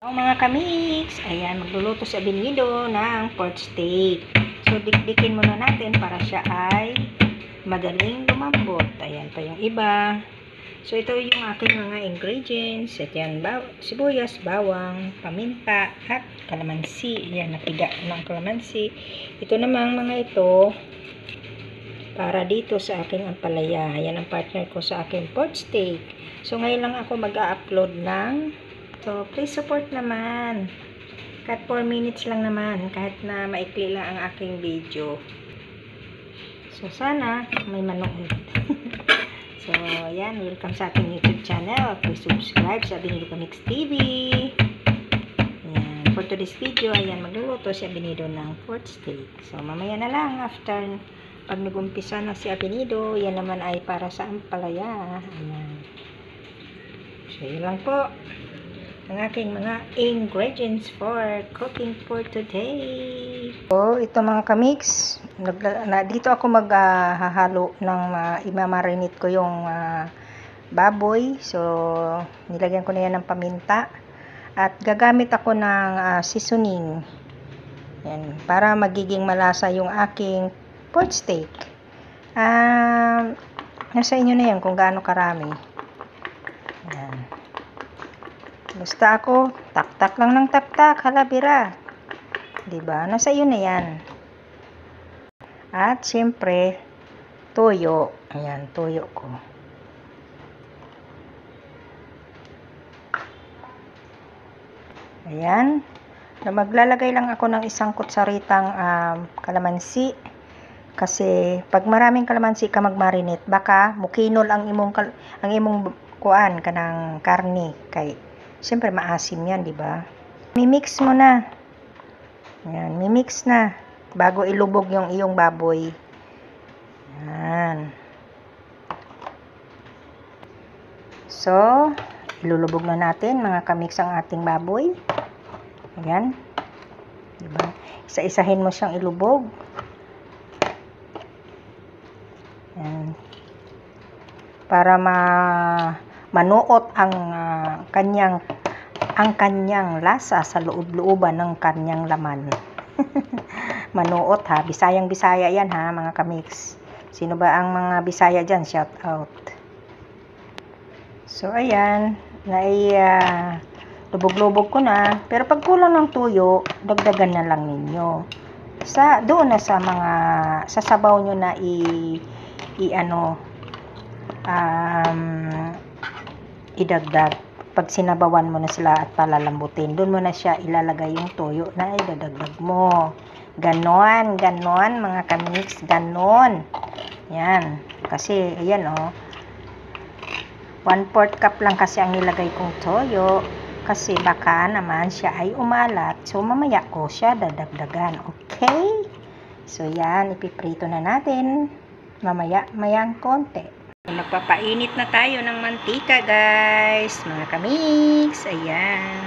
Mga kamix, ayan, magluluto si Abinido ng pork steak. So, dikdikin muna natin para siya ay madaling lumambot. Ayan pa yung iba. So, ito yung aking mga ingredients. Ito yan, sibuyas, bawang, paminta, at kalamansi. Ayan, napiga ng kalamansi. Ito namang mga ito, para dito sa aking ampalaya. Ayan ang partner ko sa aking pork steak. So, ngayon lang ako mag-a-upload ng so, please support naman. Kahit 4 minutes lang naman. Kahit na maikli lang ang aking video. So, sana may manood. So, ayan. Welcome sa aking YouTube channel. Please subscribe sa Abinido Kamix TV. Ayan. For today's video, ayan. Magluluto si Abinido ng pork steak. So, mamaya na lang. After, pag nag-umpisa na si Abinido, yan naman ay para sa ampalaya. Ayan. So, yun lang po ang aking mga ingredients for cooking for today. So, ito mga kamix, dito ako maghahalo ng imamarinate ko yung baboy. So, nilagyan ko na yan ng paminta. At gagamit ako ng seasoning. Yan, para magiging malasa yung aking pork steak. Nasa inyo na yan kung gaano karami. Yan. Basta ako, tak-tak lang ng tak-tak, halabira. Diba? Nasa iyo na yan. At, siyempre, toyo. Ayan, toyo ko. Ayan. Maglalagay lang ako ng isang kutsaritang kalamansi. Kasi, pag maraming kalamansi ka mag-marinate, baka mukinol ang imong kuan kanang karne kay siyempre maasim yan, di ba? Mi-mix mo na. Yan, mi-mix na bago ilubog yung iyong baboy. Yan. So, ilulubog na natin mga kamix ang ating baboy. Ayan. Di ba? Isa-isahin mo siyang ilubog. Yan. Para manuot ang kanyang lasa sa loob-looban ng kanyang laman. Manuot ha, Bisayang-Bisaya yan ha mga kamix. Sino ba ang mga Bisaya dyan? Shout out. So ayan, lubog-lubog ko na. Pero pag kulang ng tuyo, dagdagan na lang ninyo. Doon na sa mga sasabaw nyo na idagdag. Pag sinabawan mo na sila at palalambutin, doon mo na siya ilalagay yung tuyo na idadagdag mo. Ganon mga kamix, ganon. Yan. Kasi, ayan 1/4 cup lang kasi ang nilagay kong toyo. Kasi baka naman siya ay umalat. So, mamaya ko siya dadagdagan. Okay? So, yan. Ipiprito na natin. Mayang konti. Nagpapainit na tayo ng mantika, guys. Mga kamix. Ayan.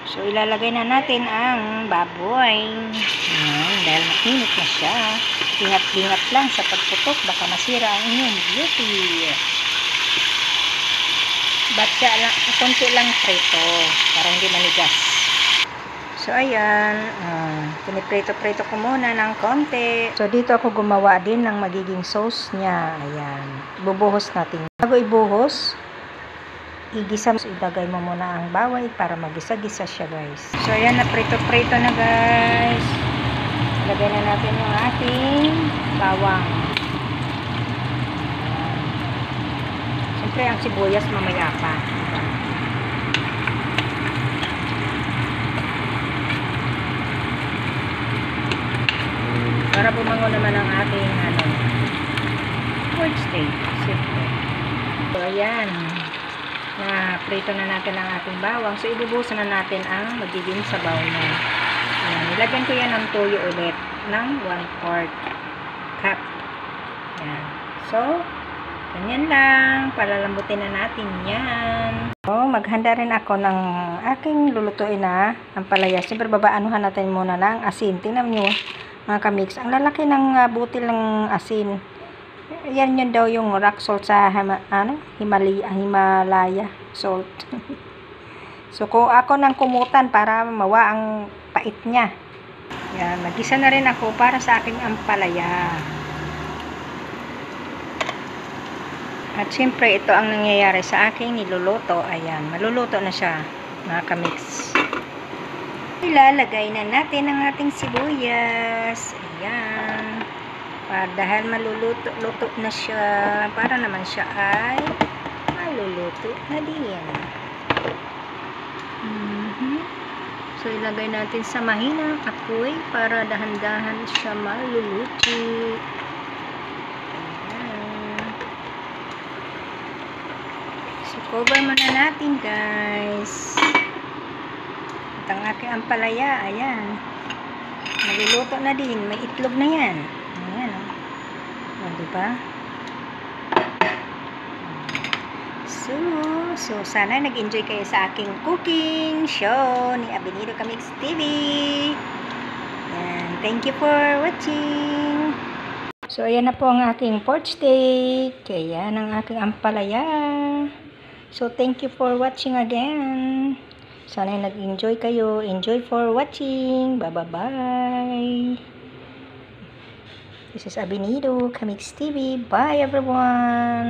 So, ilalagay na natin ang baboy. Ayan, dahil mainit na siya. Ingat-ingat lang sa pagputok. Baka masira ang inyong beauty. Batya lang, konti lang prito. Para hindi manigas. So, ayan. Piniprito-prito ko muna ng konti. So, dito ako gumawa din ng magiging sauce niya. Ayan. Bubuhos natin. Bago ibuhos, igisa mo. So, ilagay mo muna ang bawang para magisa-gisa siya, guys. So, ayan. Naprito-prito na, guys. Ilagay na natin yung ating bawang. Siyempre, ang sibuyas mamaya pa. Para bumango naman ang ating pork steak. Siyempre. So, ayan. Na-prito na natin ang ating bawang. So, ibubusan na natin ang magiging sabaw na. Ayan. Nilagyan ko yan ng toyo ulit ng 1/4 cup. Ayan. So, ganyan lang. Palalambutin na natin yan. So, maghanda rin ako ng aking lulutuin na ampalaya. Siyempre, babaanuhan natin muna ng asin. Tingnan nyo. Mga kamix, ang lalaki ng butil ng asin. Yan yun daw yung rock salt sa Himalaya salt. So, ako ng kumutan para mawa ang pait niya. Yan, mag-isa na rin ako para sa aking ampalaya. At syempre, ito ang nangyayari sa aking niluluto. Ayan, maluluto na siya, mga kamix. Ilalagay na natin ang ating sibuyas. Ayan. Dahil maluluto na siya, para naman siya ay maluluto na din. So, ilagay natin sa mahinang apoy para dahan-dahan siya maluluto. So, cover muna natin, guys. At ang aking ampalaya, ayan. Maluluto na din. May itlog na yan. Ayan, o. Diba? So, sana nag-enjoy kayo sa aking cooking show ni Abenido Kamix TV. Ayan. Thank you for watching. So, ayan na po ang aking pork steak. Ayan ang aking ampalaya. So, thank you for watching again. Sana nag-enjoy kayo. Enjoy for watching. Bye-bye. This is Abenido Kamix TV. Bye, everyone.